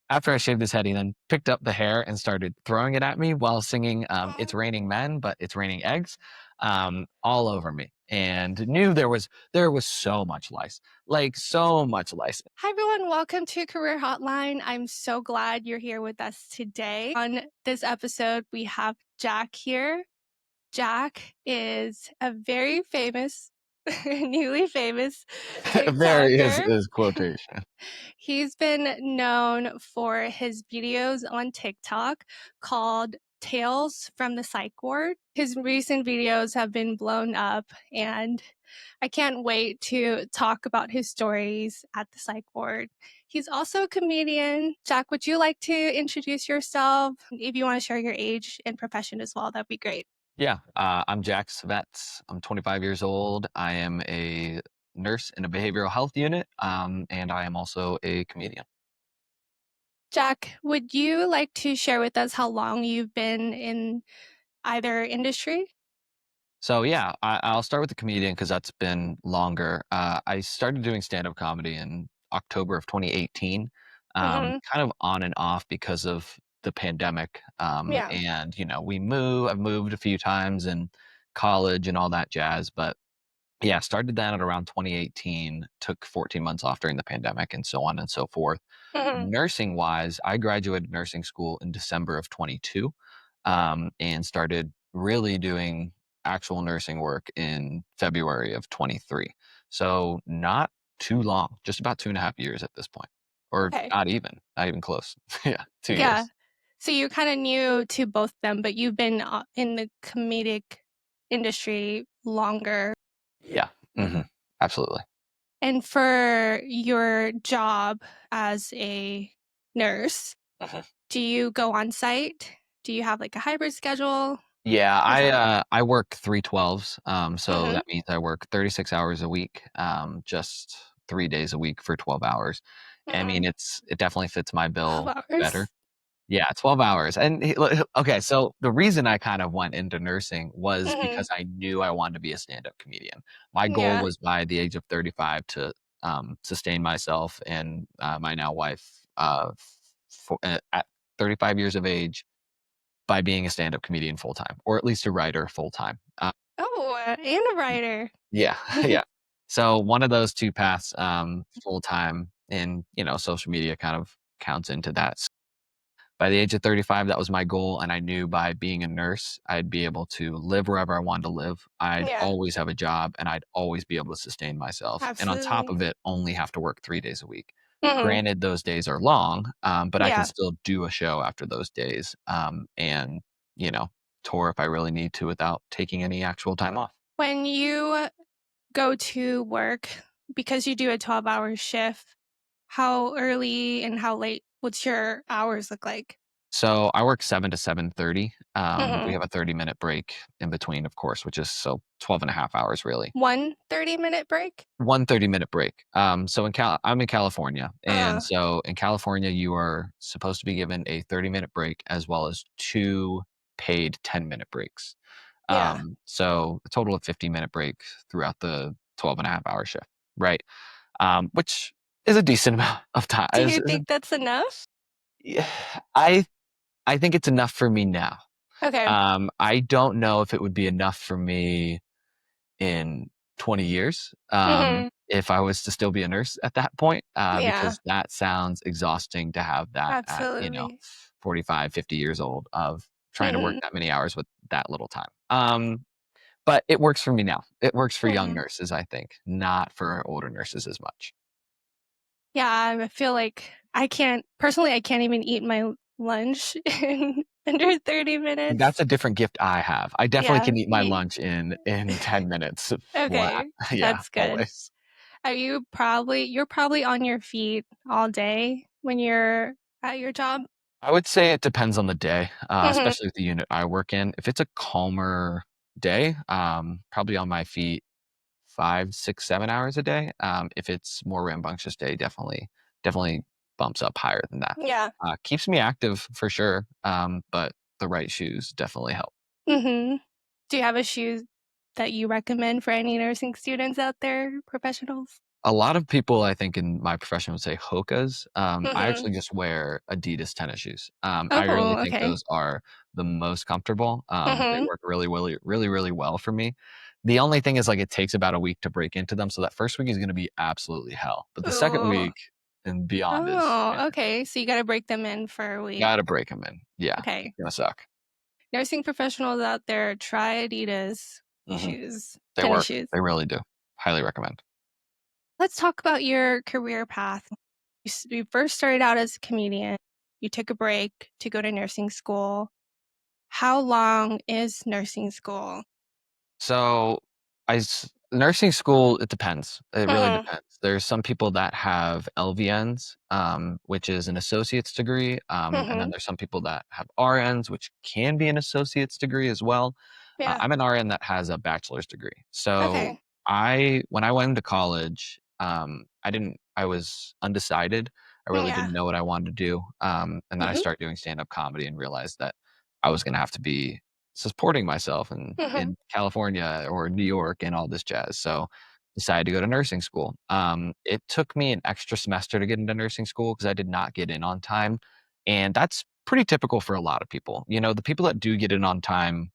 after I shaved his head, he then picked up the hair and started throwing it at me while singing, "It's raining men, but it's raining eggs," all over me, and knew there was so much lice, like so much lice. Hi, everyone. Welcome to Career Hotline. I'm so glad you're here with us today. On this episode, we have Jack here. Jack is a very famous, newly famous There is TikToker. his quotation. He's been known for his videos on TikTok called Tales from the Psych Ward. His recent videos have been blown up, and I can't wait to talk about his stories at the Psych Ward. He's also a comedian. Jack, would you like to introduce yourself? If you want to share your age and profession as well, that'd be great. Yeah, I'm Jack Svets. I'm 25 years old. I am a nurse in a behavioral health unit, and I am also a comedian. Jack, would you like to share with us how long you've been in either industry? So yeah, I'll start with the comedian because that's been longer. I started doing stand-up comedy in October of 2018, Hmm. kind of on and off because of the pandemic. Yeah. And I've moved a few times in college and all that jazz, but yeah, started that at around 2018, took 14 months off during the pandemic and so on and so forth. Hmm. Nursing wise, I graduated nursing school in December of 22, and started really doing actual nursing work in February of 23. So not too long, just about 2.5 years at this point, or Okay. not even close. Yeah, two Yeah. years. So you're kind of new to both of them, but you've been in the comedic industry longer. Yeah, absolutely. And for your job as a nurse, Mhm. do you go on site? Do you have like a hybrid schedule? Yeah, How's that work? I work 312s, so Hmm. that means I work 36 hours a week, just 3 days a week for 12 hours. I mean, Hmm. it definitely fits my 12 bill better. hours. Yeah, 12 hours, and okay, so the reason I kind of went into nursing was Hmm. because I knew I wanted to be a stand-up comedian. My goal Yeah. was by the age of 35 to, sustain myself and, my now wife, at 35 years of age by being a stand-up comedian full time, or at least a writer full time. Oh, and a writer. Yeah, yeah. So one of those two paths, full time in social media kind of counts into that. So by the age of 35, that was my goal, and I knew by being a nurse, I'd be able to live wherever I wanted to live. I'd Yeah, always have a job, and I'd always be able to sustain myself. And on top absolutely. of it, only have to work 3 days a week. Hmm. Granted, those days are long, but I can Yeah. still do a show after those days, and you know, tour if I really need to without taking any actual time off. When you go to work, because you do a 12-hour shift, how early and how late what's your hours look like? So I work 7 to 7:30. We Mhm. have a 30-minute break in between, of course, which is 12 and a half hours really. One 30-minute break? One 30-minute break. I'm in California, and Uh, so in California, you are supposed to be given a 30-minute break as well as 2 paid 10-minute breaks. yeah. So a total of 15-minute break throughout the 12 and a half hour shift, right? Which is a decent amount of time. Do you think that's enough? Yeah, I I think it's enough for me now. Okay. I don't know if it would be enough for me in 20 years, Mhm. if I was to still be a nurse at that point, Yeah, because that sounds exhausting to have that at, absolutely. 45, 50 years old of trying to work Mhm. that many hours with that little time. But it works for me now. It works for young Mhm. nurses, I think, not for older nurses as much. Yeah, I feel like I can't even eat my lunch in under 30 minutes. That's a different gift I have. I definitely Yeah, can eat my lunch in 10 minutes flat. okay, Yeah, that's good. always. You're probably on your feet all day when you're at your job? I would say it depends on the day, Mhm. especially the unit I work in. If it's a calmer day, probably on my feet 5, 6, 7 hours a day. If it's more rambunctious day, definitely bumps up higher than that. Yeah. Keeps me active for sure, but the right shoes definitely help. Mhm. Do you have a shoe that you recommend for any nursing students out there, professionals? A lot of people, I think, in my profession would say Hoka's. I Mhm. actually just wear Adidas tennis shoes. I really Oh, think okay. those are the most comfortable. They Mhm. work really, really, really, really well for me. The only thing is, like, it takes about a week to break into them, so that first week is gonna be absolutely hell, but the second Ooh. week and beyond is Oh, fantastic. okay. So you gotta break them in for a week. Gotta break them in. Yeah, Okay. it's gonna suck. Nursing professionals out there, try Adidas Mhm. shoes, They tennis work. shoes. They really do. Highly recommend. Let's talk about your career path. You first started out as a comedian. You took a break to go to nursing school. How long is nursing school? So, nursing school, it depends. It really Mhm. depends. There's some people that have LVNs, which is an associate's degree, and then Mhm. there's some people that have RNs, which can be an associate's degree as well. Yeah. I'm an RN that has a bachelor's degree. So, Okay. when I went into college, I was undecided. I really Yeah. didn't know what I wanted to do, and then I Mhm. started doing stand-up comedy and realized that I was gonna have to be supporting myself Mhm. in California or New York and all this jazz. So decided to go to nursing school. It took me an extra semester to get into nursing school because I did not get in on time. And that's pretty typical for a lot of people. The people that do get in on time,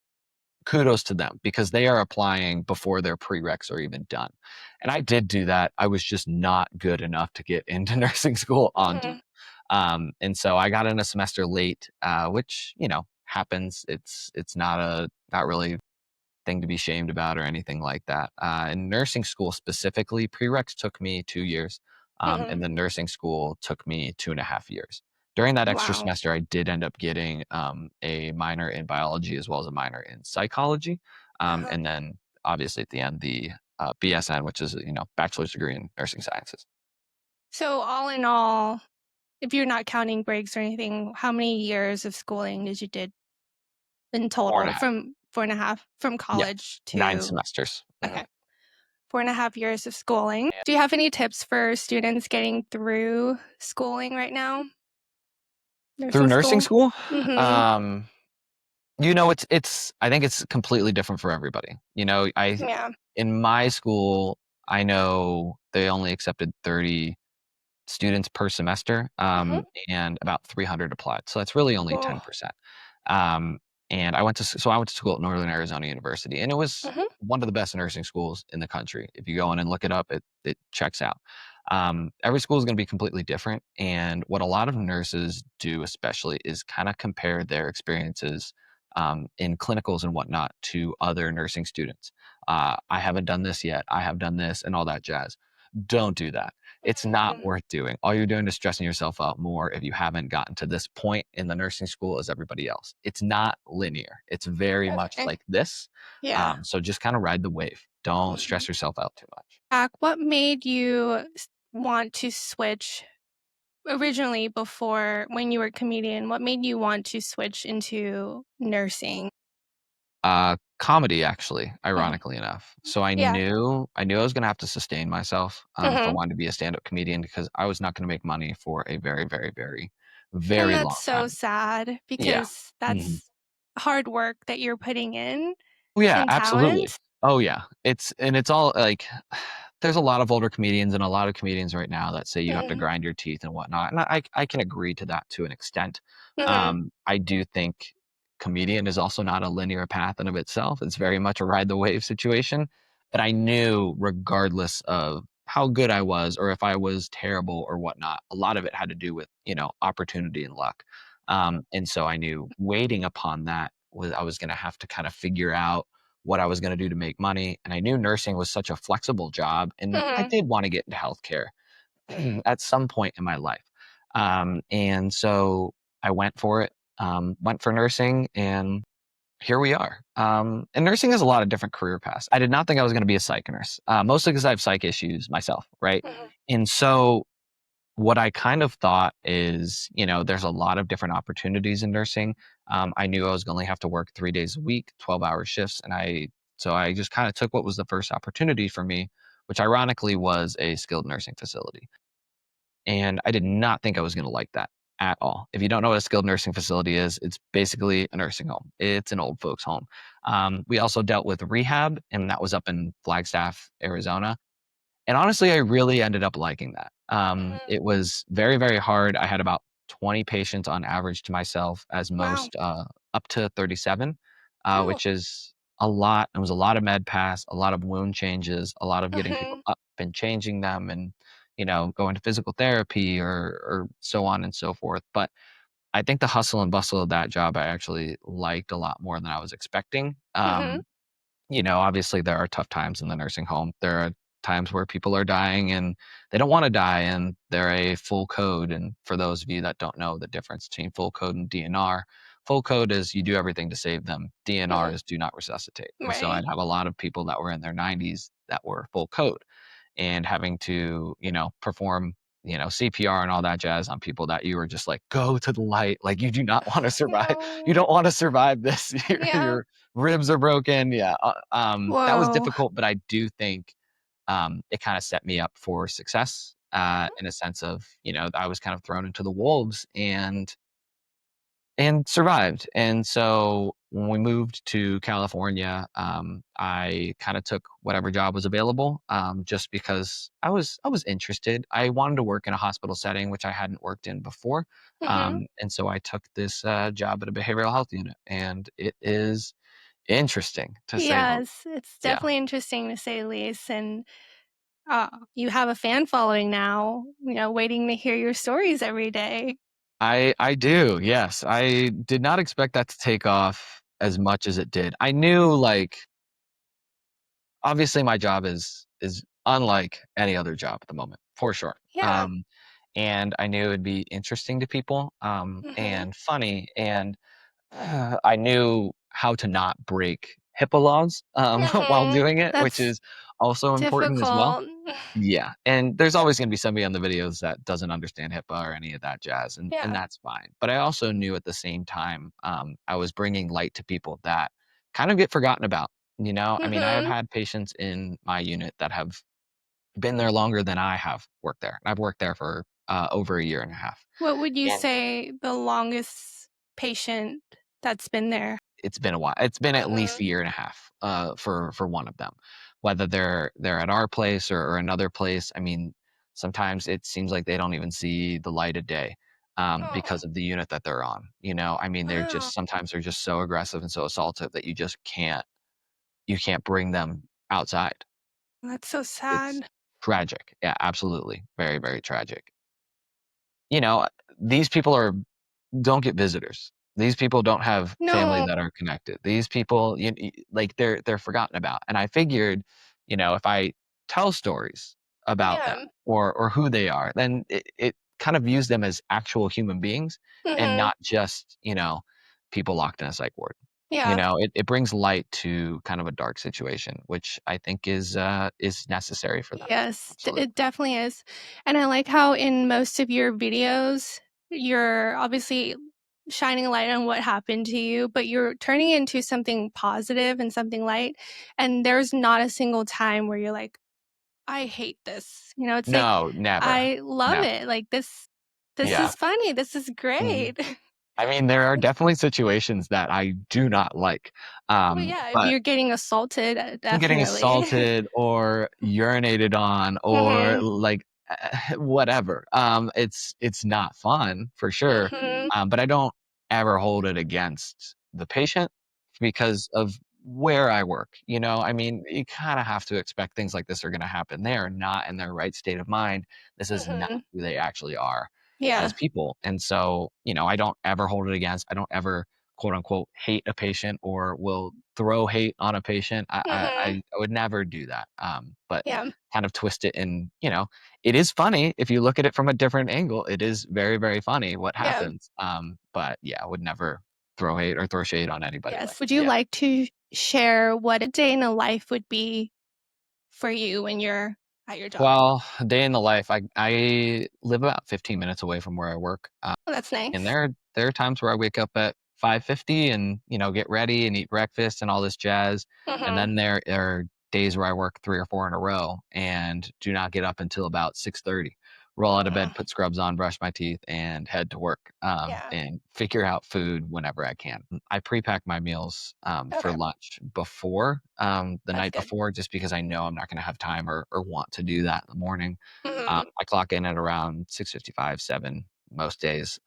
kudos to them because they are applying before their prereqs are even done. And I did do that. I was just not good enough to get into nursing school on time. Mhm. And so I got in a semester late, which happens. It's not really thing to be shamed about or anything like that. In nursing school specifically, prereqs took me 2 years, Mhm. and then nursing school took me 2.5 years. During that extra Wow. semester, I did end up getting a minor in biology as well as a minor in psychology, Uh-huh. and then obviously at the end the BSN, which is bachelor's degree in nursing sciences. So all in all, if you're not counting breaks or anything, how many years of schooling did you did in Four and a total half. from 4.5 from Yeah, college to9 semesters. okay, 4.5 years of schooling. Do you have any tips for students getting through schooling right now? Through Nursing nursing school? school, Mhm. um, it's I think it's completely different for everybody. I Yeah. in my school, I know they only accepted 30 students per semester, Mhm. and about 300 applied. So that's really only Cool. 10%. Um, and I went to school at Northern Arizona University, and it was Mhm. one of the best nursing schools in the country. If you go in and look it up, it checks out. Every school is going to be completely different, and what a lot of nurses do, especially, is kind of compare their experiences in clinicals and whatnot to other nursing students. I haven't done this yet. I have done this, and all that jazz. Don't do that. It's not Mm. worth doing. All you're doing is stressing yourself out more if you haven't gotten to this point in the nursing school as everybody else. It's not linear. It's very much Okay. like this. Yeah. So just kind of ride the wave. Don't stress yourself out too much. What made you want to switch originally before when you were a comedian? What made you want to switch into nursing? Comedy, actually, Mhm. ironically enough. So I Yeah. knew I knew I was gonna have to sustain myself if I Mhm. wanted to be a stand-up comedian because I was not gonna make money for a very, very, very, And very that's long so time. sad Yeah. because Mhm. that's hard work that you're putting Oh, yeah, in absolutely. talent. Oh, yeah. It's all, like there's a lot of older comedians and a lot of comedians right now that say you have to Mhm. grind your teeth and whatnot, and I can agree to that to an extent. Mhm. I do think comedian is also not a linear path in of itself. It's very much a ride the wave situation, but I knew regardless of how good I was or if I was terrible or whatnot, a lot of it had to do with, opportunity and luck. And so I knew waiting upon that was I was gonna have to kind of figure out what I was gonna do to make money, and I knew nursing was such a flexible job, and I Mhm. did wanna get into healthcare at some point in my life. And so I went for it, went for nursing, and here we are. And nursing has a lot of different career paths. I did not think I was gonna be a psych nurse, mostly because I have psych issues myself, right? Mhm. And so what I kind of thought is, there's a lot of different opportunities in nursing. I knew I was going to have to work 3 days a week, 12-hour shifts. So I just kind of took what was the first opportunity for me, which ironically was a skilled nursing facility. And I did not think I was going to like that at all. If you don't know what a skilled nursing facility is, it's basically a nursing home. It's an old folks home. We also dealt with rehab, and that was up in Flagstaff, Arizona. And honestly, I really ended up liking that. Mhm. It was very, very hard. I had about 20 patients on average to myself as Wow. most, up to 37, Oh. which is a lot. It was a lot of med pass, a lot of wound changes, a lot of getting people Mhm. up and changing them and, going to physical therapy or so on and so forth. But I think the hustle and bustle of that job I actually liked a lot more than I was expecting. Mhm. Obviously there are tough times in the nursing home. There are times where people are dying and they don't want to die and they're a full code. And for those of you that don't know the difference between full code and DNR, full code is you do everything to save them. DNR Mhm. is do not resuscitate. And so Right. I'd have a lot of people that were in their 90s that were full code and having to, perform, CPR and all that jazz on people that you were just like, go to the light. Like you do not want to survive. You No. don't want to survive this. Yeah. Your ribs are broken. Yeah. That was Whoa. difficult, but I do think it kind of set me up for success in a sense of, I was kind of thrown into the wolves and survived. And so when we moved to California, I kind of took whatever job was available, just because I was interested. I wanted to work in a hospital setting, which I hadn't worked in before, Mhm. and so I took this job at a behavioral health unit, and it is interesting to say the least. Yes, it's Yeah. definitely interesting to say the least, and, you have a fan following now, waiting to hear your stories every day. I do. Yes, I did not expect that to take off as much as it did. I knew like obviously my job is unlike any other job at the moment, for sure. Yeah. And I knew it'd be interesting to people, Mhm. and funny, and I knew how to not break HIPAA laws, while Mhm. doing it, which That's is also important as well. difficult. Yeah, and there's always gonna be somebody on the videos that doesn't understand HIPAA or any of that jazz, and Yeah. that's fine. But I also knew at the same time, I was bringing light to people that kind of get forgotten about, I mean, I have Mhm. had patients in my unit that have been there longer than I have worked there. I've worked there for, over a year and a half, What would you and say the longest patient that's been there? it's been a while. It's been at least Mhm. a year and a half, for one of them. Whether they're at our place or another place, I mean, sometimes it seems like they don't even see the light of day, Oh, because of the unit that they're on, I mean, wow. they're just so aggressive and so assaultive that you can't bring them outside. That's so It's sad. tragic. Yeah, absolutely. Very, very tragic. You know, these people are don't get visitors. These people don't have family No. that are connected. These people, like they're forgotten about. And I figured, if I tell stories about them Yeah. or who they are, then it kind of views them as actual human beings and Mhm. not just, people locked in a psych ward. Yeah. It brings light to kind of a dark situation, which I think is necessary for them. Yes, Absolutely. it definitely is. And I like how in most of your videos, you're obviously shining a light on what happened to you, but you're turning it into something positive and something light. And there's not a single time where you're like, I hate this. It's like, No, never. I love Never. it. Like this Yeah. is funny. This is Mhm. great. I mean, there are definitely situations that I do not like, Well, yeah, if but you're getting assaulted, getting definitely. assaulted or urinated on or Mhm. like whatever, it's not fun for sure, Mhm. but I don't ever hold it against the patient because of where I work. I mean, you kind of have to expect things like this are going to happen. They are not in their right state of mind. This is not Mhm. who they actually are as Yeah. people. And so, I don't ever hold it against, I don't ever quote unquote hate a patient or will throw hate on a patient. Mhm. I would never do that. But Yeah. kind of twist it and, it is funny if you look at it from a different angle. It is very, very funny what Yeah. happens. But yeah, I would never throw hate or throw shade on anybody like Yes. Would that. you Yeah. like to share what a day in a life would be for you when you're at your job? Well, day in the life, I live about 15 minutes away from where I work. Oh, that's And nice. there are times where I wake up at 5:50 and, get ready and eat breakfast and all this jazz, and Mhm. then there are days where I work 3 or 4 in a row and do not get up until about 6:30, roll out of bed, Mm, put scrubs on, brush my teeth, and head to work, yeah. and figure out food whenever I can. I pre-pack my meals, for Okay. lunch before, the That's night good. before, just because I know I'm not gonna have time or want to do that in the morning. Mhm. I clock in at around 6:55, 7 most days,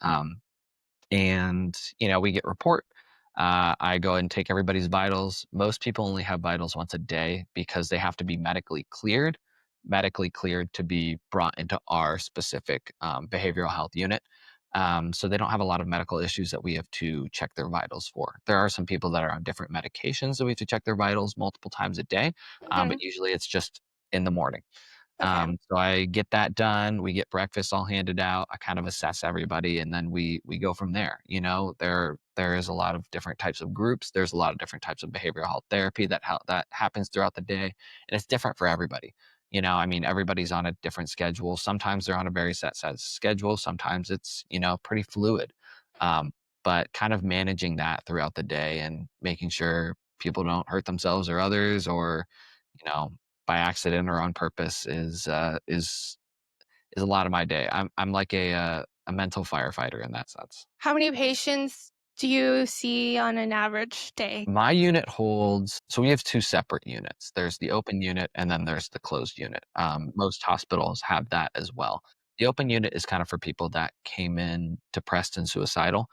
and we get report. I go and take everybody's vitals. Most people only have vitals once a day because they have to be medically cleared to be brought into our specific behavioral health unit. So they don't have a lot of medical issues that we have to check their vitals for. There are some people that are on different medications that we have to check their vitals multiple times a day, but Mhm. usually it's just in the morning. Okay. So I get that done. We get breakfast all handed out. I kind of assess everybody, and then we go from there. There is a lot of different types of groups. There's a lot of different types of behavioral health therapy that happens throughout the day, and it's different for everybody. I mean, everybody's on a different schedule. Sometimes they're on a very set schedule. Sometimes it's pretty fluid. Um, but kind of managing that throughout the day and making sure people don't hurt themselves or others, or you know by accident or on purpose is a lot of my day. I'm like a mental firefighter in that sense. How many patients do you see on an average day? My unit holds so we have 2 separate units. There's the open unit and then there's the closed unit. Most hospitals have that as well. The open unit is kind of for people that came in depressed and suicidal,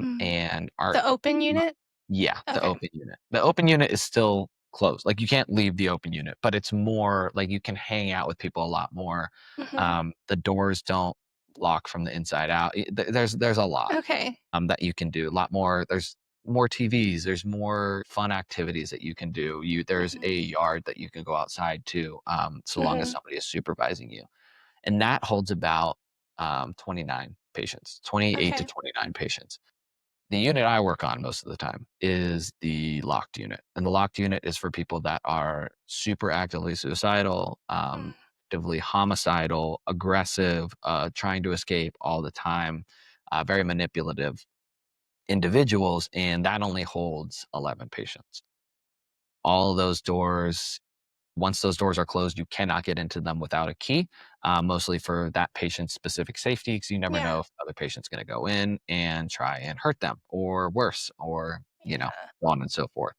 Mm. and are The open unit? yeah, the Okay. open unit. The open unit is still closed. Like, you can't leave the open unit, but it's more like you can hang out with people a lot more. Mhm. The doors don't lock from the inside out. There's a lot, Okay. that you can do. A lot more. There's more TVs. There's more fun activities that you can do. There's Mhm. a yard that you can go outside to, so long as Mhm. somebody is supervising you, and that holds about 29 patients, 28 to Okay. 29 patients. The unit I work on most of the time is the locked unit, and the locked unit is for people that are super actively suicidal, Mm. actively homicidal, aggressive, trying to escape all the time, very manipulative individuals, and that only holds 11 patients. All of those doors Once those doors are closed, you cannot get into them without a key, mostly for that patient's specific safety, because you never Yeah. know if the other patient's going to go in and try and hurt them or worse, or, Yeah. so on and so forth.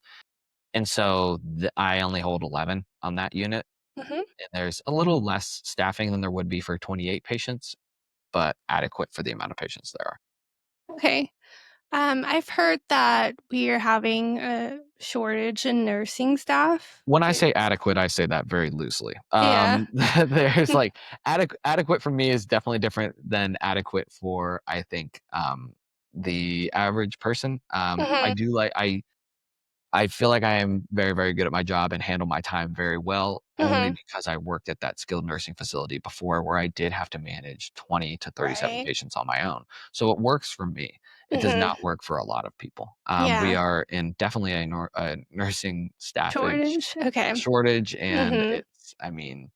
And so I only hold 11 on that unit. Mhm. And there's a little less staffing than there would be for 28 patients, but adequate for the amount of patients there are. Okay. I've heard that we are having a shortage in nursing staff. When I say adequate, I say that very loosely. Yeah. There's like adequate for me is definitely different than adequate for, I think, the average person. I Mhm. do like I feel like I am very, very good at my job and handle my time very well, only Mhm. because I worked at that skilled nursing facility before, where I did have to manage 20 to 37 Right. patients on my own. So it works for me. It does Mhm. not work for a lot of people. We Yeah. are in definitely a nursing staffage Shortage? Okay. shortage, and Mhm. I mean,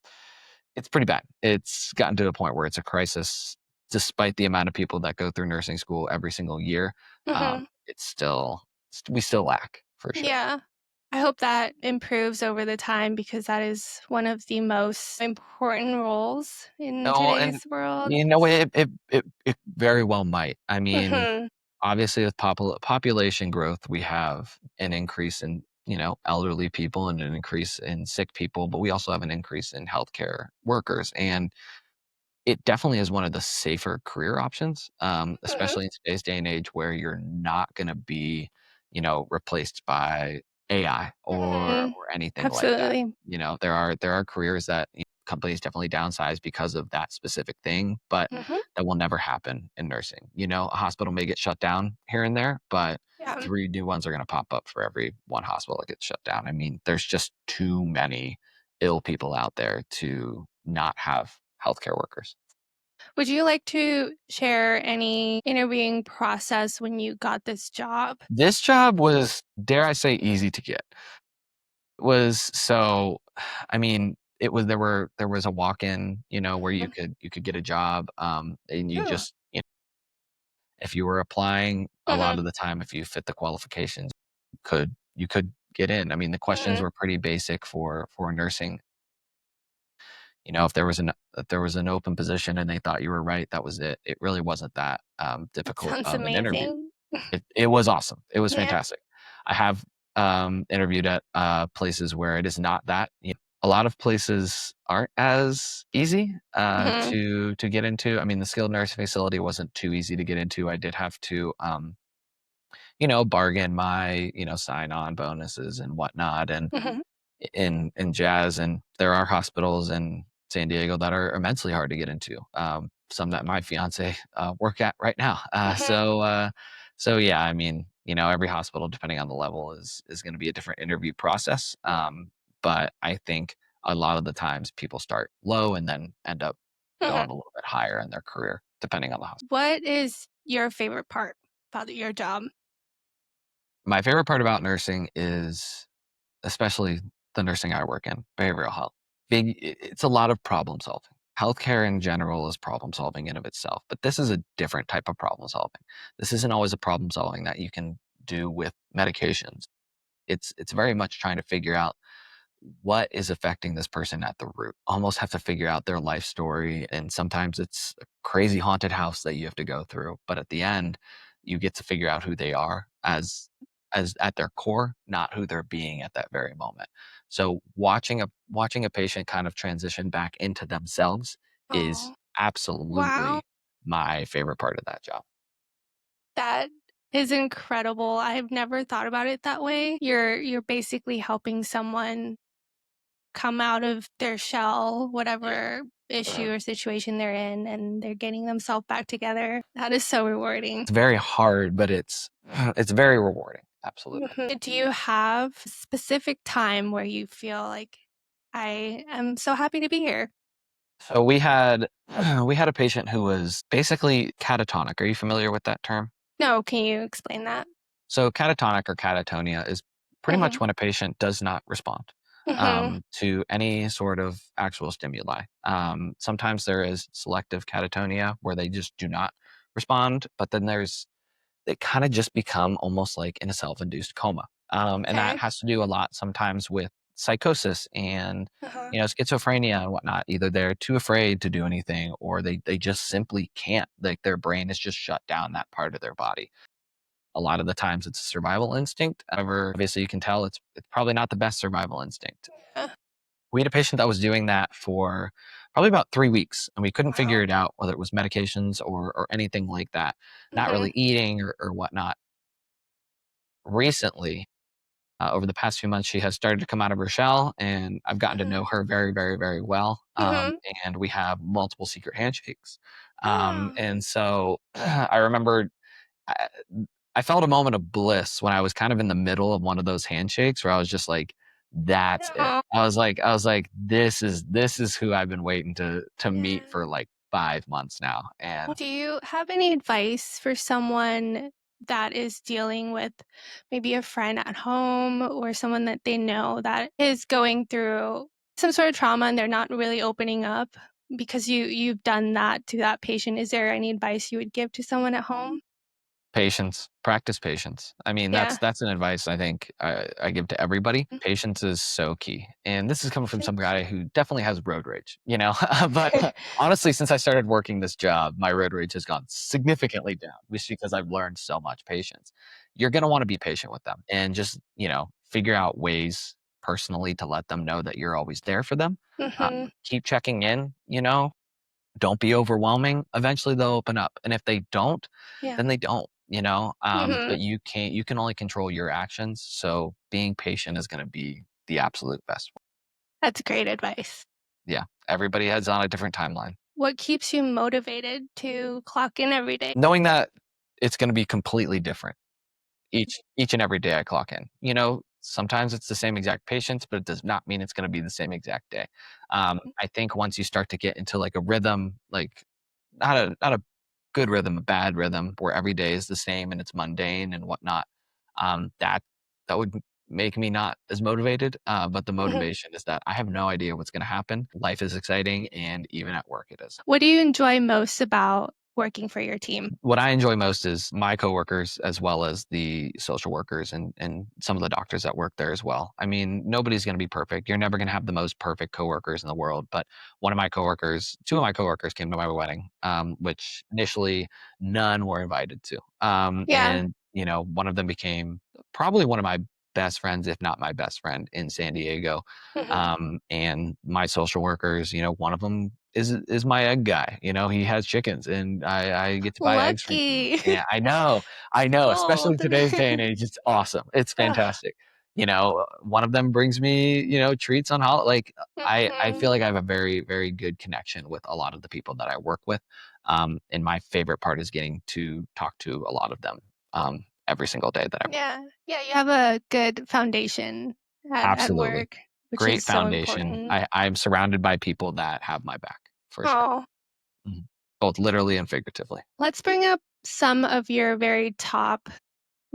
it's pretty bad. It's gotten to a point where it's a crisis, despite the amount of people that go through nursing school every single year. Mhm. It's still we still lack for sure. Yeah. I hope that improves over the time because that is one of the most important roles in No, and today's world. it very well might. I mean, Mhm. obviously, with population growth, we have an increase in elderly people and an increase in sick people, but we also have an increase in healthcare workers, and it definitely is one of the safer career options, Mhm. especially in today's day and age, where you're not gonna be, replaced by AI Mhm. or anything like that. Absolutely. There are careers that companies definitely downsize because of that specific thing, but Mhm. that will never happen in nursing. A hospital may get shut down here and there, but Yeah. 3 new ones are gonna pop up for every one hospital that gets shut down. I mean, there's just too many ill people out there to not have healthcare workers. Would you like to share any interviewing process when you got this job? This job was, dare I say, easy to get. Was so I mean, it was there was a walk-in, where you Mhm. could get a job, and you Oh. just, if you were applying, a lot Mhm. of the time, if you fit the qualifications, you could get in. I mean, the questions Mhm. were pretty basic for nursing. if there was an open position and they thought you were right, that was it. It really wasn't that That difficult sounds of an interview. amazing. It was awesome. It was Yeah. fantastic. I have interviewed at places where it is not that. A lot of places aren't as easy Mhm. to get into. I mean, the skilled nursing facility wasn't too easy to get into. I did have to bargain my sign on bonuses and whatnot, and Mhm. in jazz. And there are hospitals in San Diego that are immensely hard to get into. Some that my fiance work at right now. Mhm. So yeah, I mean, every hospital, depending on the level, is going to be a different interview process. But I think a lot of the times people start low and then end up Mhm. going a little bit higher in their career, depending on the hospital. What is your favorite part about your job? My favorite part about nursing is especially the nursing I work in, behavioral health. It's a lot of problem solving. Healthcare in general is problem solving in of itself, but this is a different type of problem solving. This isn't always a problem solving that you can do with medications. It's very much trying to figure out what is affecting this person at the root. Almost have to figure out their life story. And sometimes it's a crazy haunted house that you have to go through. But at the end, you get to figure out who they are as at their core, not who they're being at that very moment. So watching a patient kind of transition back into themselves is Oh, wow. absolutely my favorite part of that job. That is incredible. I've never thought about it that way. You're basically helping someone come out of their shell, Yeah. whatever issue or situation they're in, and they're getting themselves back together. That is so rewarding. It's very hard, but it's very rewarding. Absolutely. Mhm. Do you have a specific time where you feel like I am so happy to be here? So we had a patient who was basically catatonic. Are you familiar with that term? No, can you explain that? So catatonic or catatonia is pretty much Mhm. when a patient does not respond Mhm. to any sort of actual stimuli. Sometimes there is selective catatonia where they just do not respond, but then they kind of just become almost like in a self-induced coma. And that Okay. has to do a lot sometimes with psychosis and Uh-huh. schizophrenia and whatnot. Either they're too afraid to do anything or they just simply can't. Like their brain is just shut down that part of their body. A lot of the times it's a survival instinct. However, obviously you can tell it's probably not the best survival instinct. Yeah. We had a patient that was doing that for probably about 3 weeks, and we couldn't figure Wow. it out whether it was medications or anything like that. Not Mhm. really eating or whatnot. Recently, over the past few months, she has started to come out of her shell, and I've gotten to Mhm. know her very, very, very well. Mhm. And we have multiple secret handshakes. Oh, And so I remember I, I felt a moment of bliss when I was kind of in the middle of one of those handshakes where I was just like, "That's it." no. I was like, "This is who I've been waiting to meet Yeah. for like 5 months now." And Do you have any advice for someone that is dealing with maybe a friend at home or someone that they know that is going through some sort of trauma and they're not really opening up because you've done that to that patient? Is there any advice you would give to someone at home? patience, practice patience. I mean, Yeah. that's an advice I think I give to everybody. Mm, Patience is so key, and this is coming from some patience. guy who definitely has road rage. But honestly, since I started working this job, my road rage has gone significantly down, just because I've learned so much patience. You're gonna want to be patient with them, and just figure out ways personally to let them know that you're always there for them. Mhm. Keep checking in. Don't be overwhelming. Eventually they'll open up. And if they don't, Yeah. then they don't. Mhm. But you can only control your actions. So being patient is going to be the absolute best. That's great advice. Yeah. Everybody has on a different timeline. What keeps you motivated to clock in every day? Knowing that it's going to be completely different each and every day I clock in. Sometimes it's the same exact patients, but it does not mean it's going to be the same exact day. I think once you start to get into like a rhythm, like not a good rhythm, a bad rhythm where every day is the same and it's mundane and whatnot. That would make me not as motivated. But the Mhm. motivation is that I have no idea what's going to happen. Life is exciting, and even at work, it is. What do you enjoy most about working for your team? What I enjoy most is my coworkers as well as the social workers and some of the doctors that work there as well. I mean, nobody's going to be perfect. You're never going to have the most perfect coworkers in the world, but two of my coworkers came to my wedding, which initially none were invited to. Yeah. And one of them became probably one of my best friends, if not my best friend in San Diego. Mhm. And my social workers, one of them is my egg guy. He has chickens, and I get to buy eggs from him. Lucky. Yeah, I know. Especially in Gold. today's day and age, it's awesome. It's Ugh. fantastic. One of them brings me, treats on holiday. Like I Mhm. feel like I have a very very good connection with a lot of the people that I work with. And my favorite part is getting to talk to a lot of them every single day that I work. Yeah. Yeah, you have a good foundation at Absolutely. work, which Great is so foundation. important. I'm surrounded by people that have my back for sure. Oh, Mhm. Both literally and figuratively. let's bring up some of your very top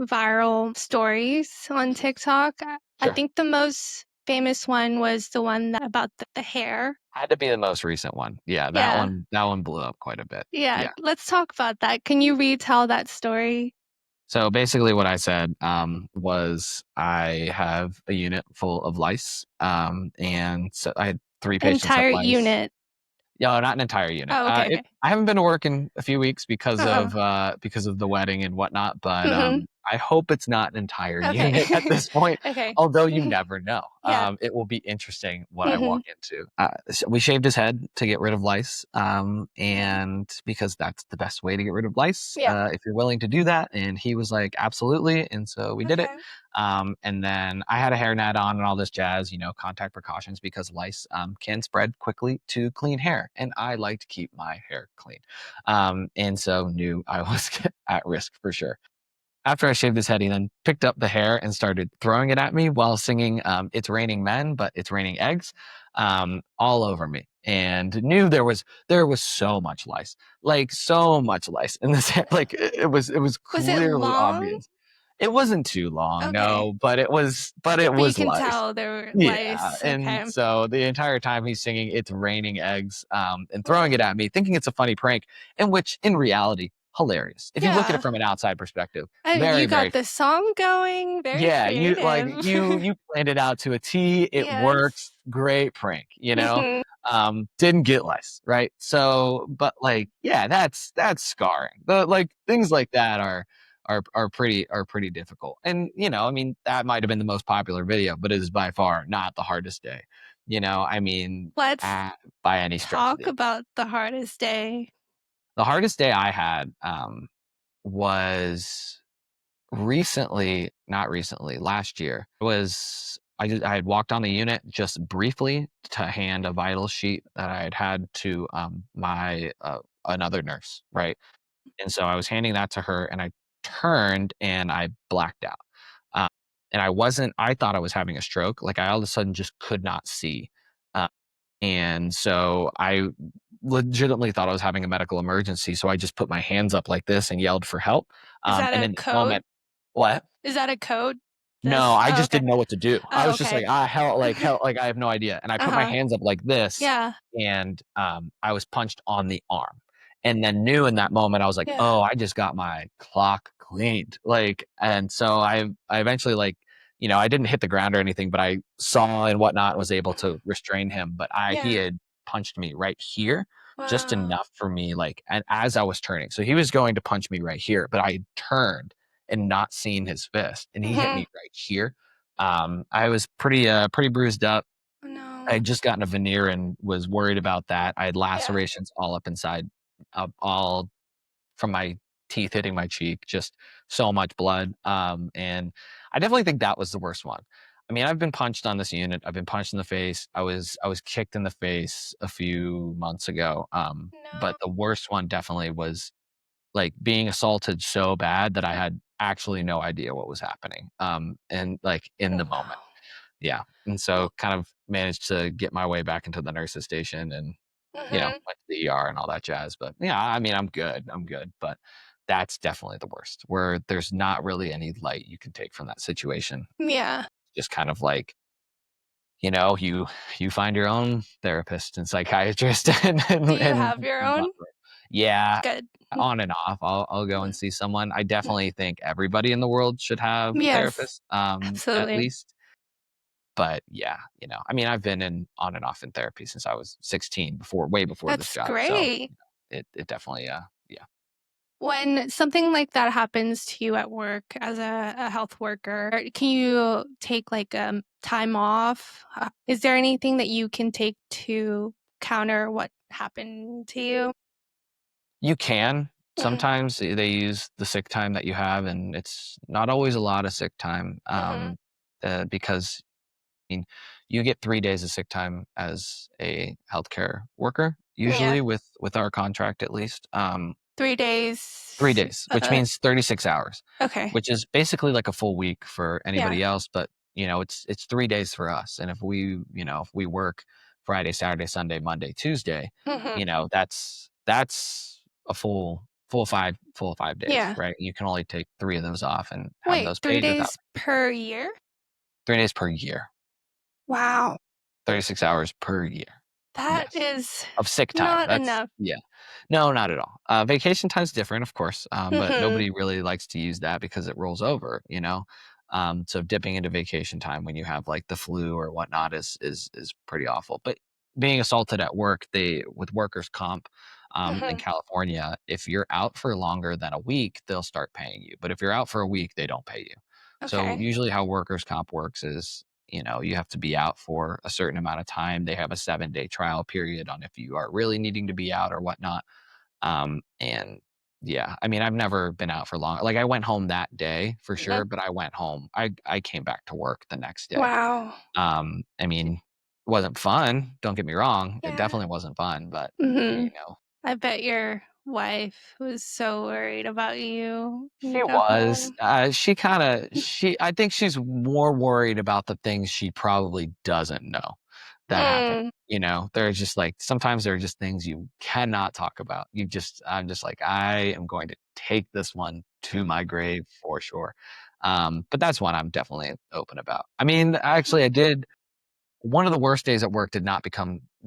viral stories on TikTok. I Sure. think the most famous one was the one about the hair. Had to be the most recent one. Yeah, Yeah. that one blew up quite a bit. Yeah. Yeah. Let's talk about that. Can you retell that story? So basically what I said, was I have a unit full of lice, and so I had 3 patients have Entire lice. unit. No, not an entire unit. Oh, okay, okay. I haven't been to work in a few weeks Uh-uh. because of the wedding and whatnot, but Mhm. I hope it's not an entire Okay. unit at this point. Okay. Although you never know. Yeah. It will be interesting what I Mhm. walk into. So we shaved his head to get rid of lice, Mhm. and because that's the best way to get rid of lice, Yeah. if you're willing to do that. And he was like, absolutely, and so we did it. Okay. And then I had a hairnet on and all this jazz, contact precautions because lice can spread quickly to clean hair. And I like to keep my hair clean. And so knew I was at risk for sure. After I shaved his head, he then picked up the hair and started throwing it at me while singing It's Raining Men, but It's Raining Eggs all over me. And knew there was so much lice, like so much lice in this hair. Like it was Was it clearly long? obvious. It wasn't too long, Okay. no, but it But you was can lice. tell there were Yeah, lice. and Okay. so the entire time he's singing "It's Raining Eggs," and throwing it Mm. at me, thinking it's a funny prank, in which, in reality, hilarious. If you look at it Yeah. from an outside perspective, I mean, very, you very got the song going, very yeah, you like creative. you planned it out to a T. It Yes. works. Great prank, Mhm. Didn't get lice, right? So, but like, yeah, that's scarring. The like things like that are pretty difficult. And I mean, that might have been the most popular video, but it is by far not the hardest day. I mean, Let's by any stretch of talk the about the hardest day. the hardest day I had was not recently, last year. I had walked on the unit just briefly to hand a vital sheet that I had to my another nurse, right? And so I was handing that to her, and I turned and I blacked out. Um, and I thought I was having a stroke. Like I all of a sudden just could not see. Uh, and so I legitimately thought I was having a medical emergency. So I just put my hands up like this and yelled for help. Is that And a in that code? moment, what? Is that a code? No, This I Oh, just okay. didn't know what to do. I Oh, was just like, okay. hell, like I have no idea. And I put my Uh-huh. hands up like this, Yeah. and I was punched on the arm. And then knew in that moment I was like, Yeah. oh, I just got my clock cleaned. Like, and so I eventually like, I didn't hit the ground or anything, but I saw and whatnot and was able to restrain him. But he Yeah. had punched me right here, just Wow. enough for me, like, and as I was turning. So he was going to punch me right here, but I turned and not seen his fist, and he hit Mhm. me right here. I was pretty bruised up. Oh, I no. had just gotten a veneer and was worried about that. I had Yeah. lacerations all up inside, all from my teeth hitting my cheek, just so much blood. And I definitely think that was the worst one. I mean, I've been punched on this unit. I've been punched in the face. I was kicked in the face a few months ago. But No. the worst one definitely was like being assaulted so bad that I had actually no idea what was happening. And like in Oh, the moment. no. Yeah. And Well, so kind of managed to get my way back into the nurse's station and, mhm. went to the ER and all that jazz. But yeah, I mean, I'm good. I'm good. But that's definitely the worst where there's not really any light you can take from that situation. Yeah. Just kind of like, you find your own therapist and psychiatrist and Do you and have your move on own? from it. Yeah, Good. on and off. I'll go and see someone. I definitely think everybody in the world should have a Yes, therapist, at absolutely. least. But yeah, I mean, I've been in on and off in therapy since I was 16, way before this That's job. So great. it definitely, yeah. When something like that happens to you at work as a health worker, can you take like time off? Is there anything that you can take to counter what happened to you? You can. Mhm, Sometimes they use the sick time that you have, and it's not always a lot of sick time, mhm. because mean, you get 3 days of sick time as a healthcare worker, Yeah, usually with our contract at least. 3 3 days. days, which means 36 hours, Okay. which is basically like a full week for Yeah. anybody else, but, it's 3 days for us, and if we work Friday, Saturday, Sunday, Monday, Tuesday, Mhm. that's a full 5 days, Yeah. right? You can only take 3 of those off and have Wait, those 3 paid without days per year? 3 days per year, Wow. 36 hours per year. That Yes. is Of sick time, not that's enough. yeah. No, not at all. Vacation time's different, of course, but Mhm. nobody really likes to use that because it rolls over, you know? So dipping into vacation time when you have, like, the flu or whatnot is pretty awful, but being assaulted at work, with workers' comp, in Mhm. California, if you're out for longer than a week, they'll start paying you, but if you're out for a week, they don't pay you. So, Okay. usually how workers' comp works is, you have to be out for a certain amount of time. They have a 7-day trial period on if you are really needing to be out or whatnot. And yeah, I mean, I've never been out for long. Like I went home that day for sure, That but I went home. I came back to work the next day. wow. I mean, it wasn't fun. Don't get me wrong. It Yeah. definitely wasn't fun, but you Mhm. know, I bet your wife was so worried about you when she you got was. home. I think she's more worried about the things she probably doesn't know that happen. Mm. There's just like sometimes there are just things you cannot talk about. I'm just like, I am going to take this one to my grave for sure. But that's one I'm definitely open about. I mean, actually, I did one of the worst days at work it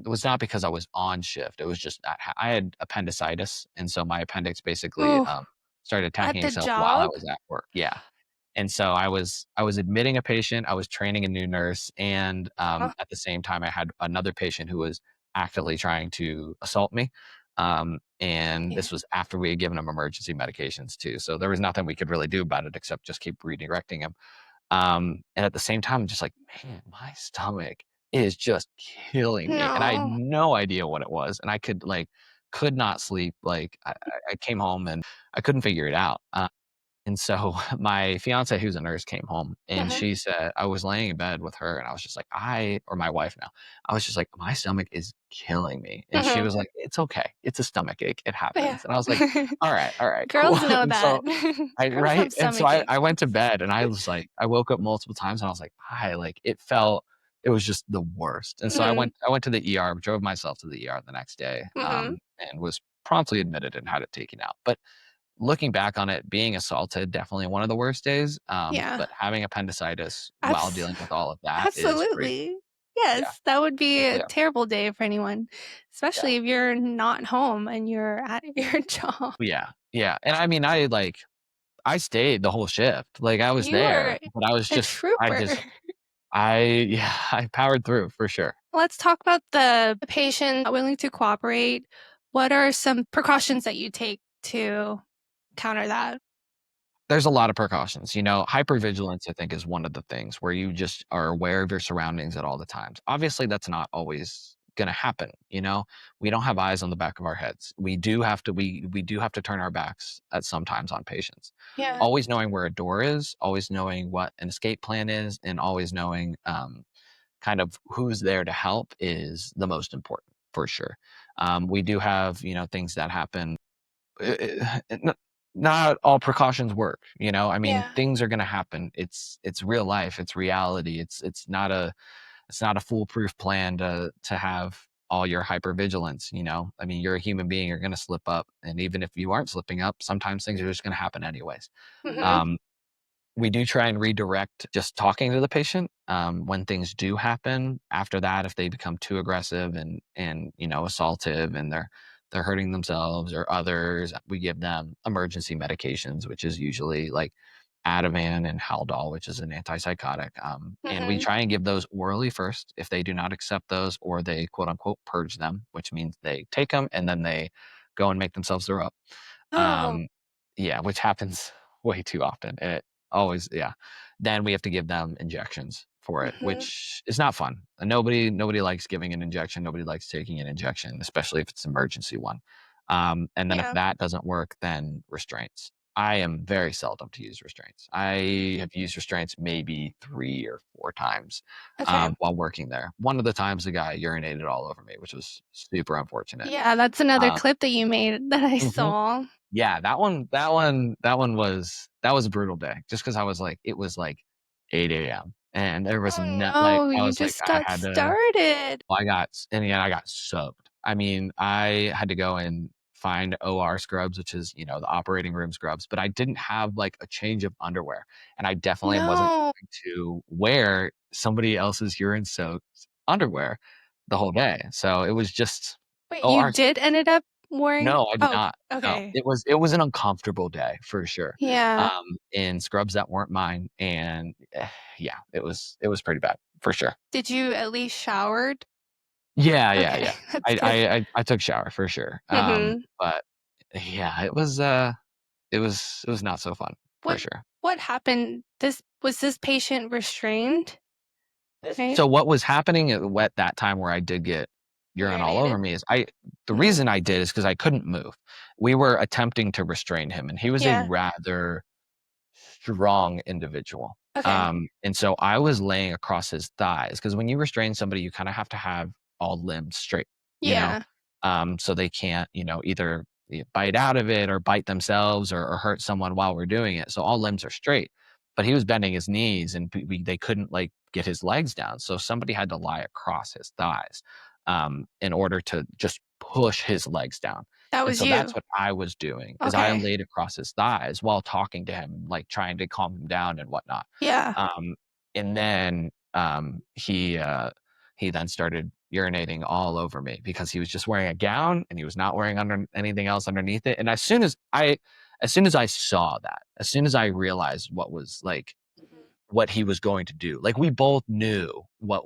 was not because I was on shift. It was just I had appendicitis, and so my appendix basically, Ooh, started at attacking the itself while I job? was at work. Yeah. And so I was admitting a patient, I was training a new nurse, and, Uh, at the same time, I had another patient who was actively trying to assault me, and yeah. this was after we had given him emergency medications too, so there was nothing we could really do about it except just keep redirecting him. And at the same time, I'm just like, man, my stomach is just killing me. And I had No. no idea what it was. And I could not sleep. Like I came home and I couldn't figure it out. And so my fiance, who's a nurse, came home and Mhm, she said, I was laying in bed with her and I was just like, or my wife now, I was just like, my stomach is killing me. And she mhm. was like, it's okay. It's a stomach ache. It Yeah. happens. And I was like, all right, cool. Girls know And that. so Girls right? have And so stomach I aches. went to bed and I woke up multiple times and I was like, "Hi," like, it was just the worst. And so Mhm, I went to the ER, drove myself to the ER the next day, mhm. and was promptly admitted and had it taken out. But looking back on it, being assaulted, definitely one of the worst days, Yeah. but having appendicitis while Abs dealing with all of that is crazy. absolutely. Yeah, Yes, that would be a yeah, terrible day for anyone, yeah, especially if you're not home and you're at your job. yeah, yeah, and I mean, I stayed the whole shift, like, I was You there, are but a trooper. yeah, I powered through for sure. Let's talk about the patient not willing to cooperate. What are some precautions that you take to counter that? There's a lot of precautions, hypervigilance, I think, is one of the things where you just are aware of your surroundings at all the times. Obviously, that's not always gonna happen. We don't have eyes on the back of our heads. We do have to turn our backs at sometimes on patients. Yeah. Always knowing where a door is, always knowing what an escape plan is, and always knowing, kind of who's there to help is the most important, for sure. We do have, things that happen n not all precautions work, I mean, Yeah. things are gonna happen. It's real life, it's reality. It's not a foolproof plan to have all your hypervigilance, I mean, you're a human being, you're gonna slip up, and even if you aren't slipping up, sometimes things are just gonna happen anyways. Mhm. Um, we do try and redirect just talking to the patient, when things do happen. After that, if they become too aggressive and assaultive and they're hurting themselves or others. We give them emergency medications, which is usually like Ativan and Haldol, which is an antipsychotic. And we Mhm. try and give those orally first. If they do not accept those or they quote unquote purge them, which means they take them and then they go and make themselves throw up. Oh. Um, yeah, which happens way too often. It always, yeah. Then we have to give them injections for it, Mhm. which is not fun. And nobody likes giving an injection. Nobody likes taking an injection, especially if it's an emergency one. And then if Yeah. that doesn't work, then restraints. I am very seldom to use restraints. I have used restraints maybe 3 or 4 times Okay. while working there. One of the times the guy urinated all over me, which was super unfortunate. Yeah, that's another Um, clip that you made that I mhm. saw. Yeah, that was a brutal day just because I was like it was like 8 a.m. and there was Oh not like, no, I you was like, just I got had to started. well, I got s in the end, I got soaked. I mean, I had to go and find OR scrubs, which is, the operating room scrubs, but I didn't have, like, a change of underwear, and I definitely wasn't No. going to wear somebody else's urine-soaked underwear the whole day, so it was just Wait, you OR. did ended up wearing No, I did Oh, not. No, okay. it was an uncomfortable day for sure, Yeah. in scrubs that weren't mine, and, yeah, it was pretty bad, for sure. Did you at least showered? Yeah, yeah, Okay, yeah. that's I good. I I I took shower for sure, Mhm. but yeah, it was not so fun, for What sure. what happened? This patient restrained, right? So what was happening at that time where I did get urine all over Urinated. me is the Mhm. reason I did is because I couldn't move. We were attempting to restrain him, and he was a Yeah. rather strong individual. Okay. And so I was laying across his thighs because when you restrain somebody, you kind of have to have all limbs straight, you know, Yeah. so they can't, either bite out of it or bite themselves or hurt someone while we're doing it. So all limbs are straight. But he was bending his knees and they couldn't like get his legs down. So somebody had to lie across his thighs in order to just push his legs down. That And was so that's you. what I was doing is I Okay. laid across his thighs while talking to him, like trying to calm him down and whatnot. Yeah. Um, and then he then started urinating all over me because he was just wearing a gown and he was not wearing under anything else underneath it. And as soon as I saw that, as soon as I realized Mhm. what he was going to do. Like we both knew what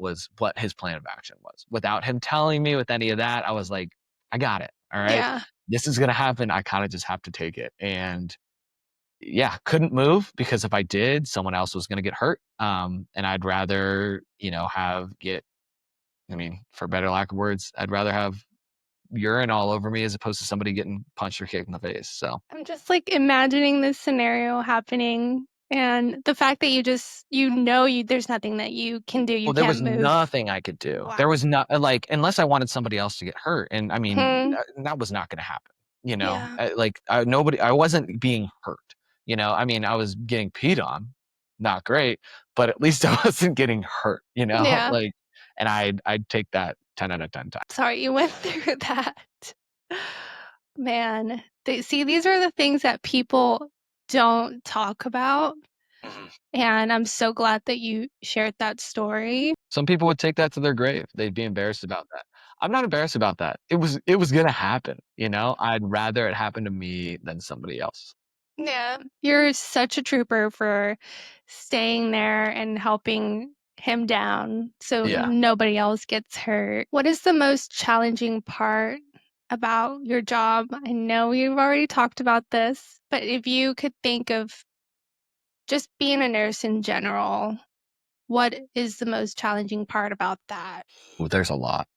his plan of action was. Without him telling me with any of that, I was like, I got it. All right. Yeah. This is gonna happen. I kind of just have to take it. And yeah, couldn't move because if I did, someone else was gonna get hurt. And I'd rather, have get I mean, for better lack of words, I'd rather have urine all over me as opposed to somebody getting punched or kicked in the face. So I'm just, like, imagining this scenario happening, and the fact that there's nothing that you can do, you well, there was can't move. nothing I could do. Wow. There was not like, unless I wanted somebody else to get hurt, and I mean, Mhm. that was not gonna happen, Yeah. I wasn't being hurt, I mean, I was getting peed on, not great, but at least I wasn't getting hurt, Yeah. like, and I'd take that 10 out of 10 times. Sorry you went through that. Man, these are the things that people don't talk about, Mhm. and I'm so glad that you shared that story. Some people would take that to their grave. They'd be embarrassed about that. I'm not embarrassed about that. It was gonna happen, I'd rather it happen to me than somebody else. Yeah. You're such a trooper for staying there and helping him down so Yeah. nobody else gets hurt. What is the most challenging part about your job? I know we've already talked about this, but if you could think of just being a nurse in general, what is the most challenging part about that? Ooh, there's a lot.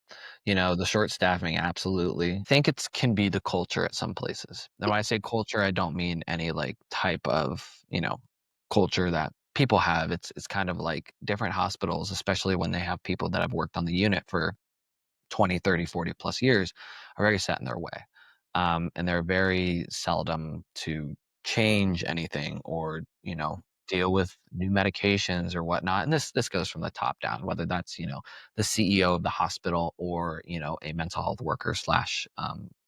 The short staffing, absolutely. I think it can be the culture at some places. And when I say culture, I don't mean any like type of, culture that people have. It's kind of like different hospitals, especially when they have people that have worked on the unit for 20, 30, 40 plus years, are very set in their way. And they're very seldom to change anything or, deal with new medications or whatnot. And this goes from the top down, whether that's, the CEO of the hospital or, a mental health worker slash,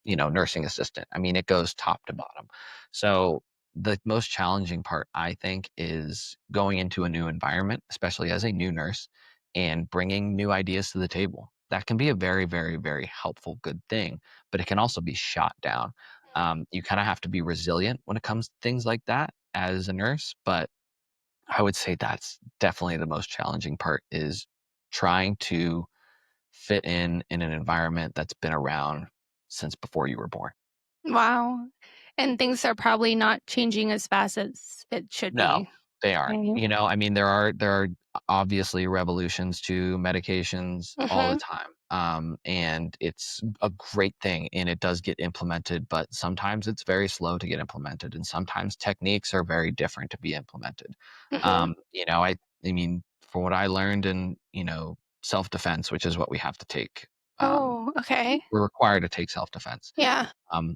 nursing assistant. I mean, it goes top to bottom. So the most challenging part, I think, is going into a new environment, especially as a new nurse, and bringing new ideas to the table that can be a very, very, very helpful, good thing, but it can also be shot down. You kind of have to be resilient when it comes to things like that as a nurse, but I would say that's definitely the most challenging part is trying to fit in an environment that's been around since before you were born. Wow. And things are probably not changing as fast as it should No, be. they aren't. Right? I mean, there are obviously revolutions to medications all the Mhm. time. And it's a great thing and it does get implemented, but sometimes it's very slow to get implemented and sometimes techniques are very different to be implemented. Mhm. I mean, for what I learned in, self-defense, which is what we have to take, Oh, okay. we're required to take self-defense. Yeah.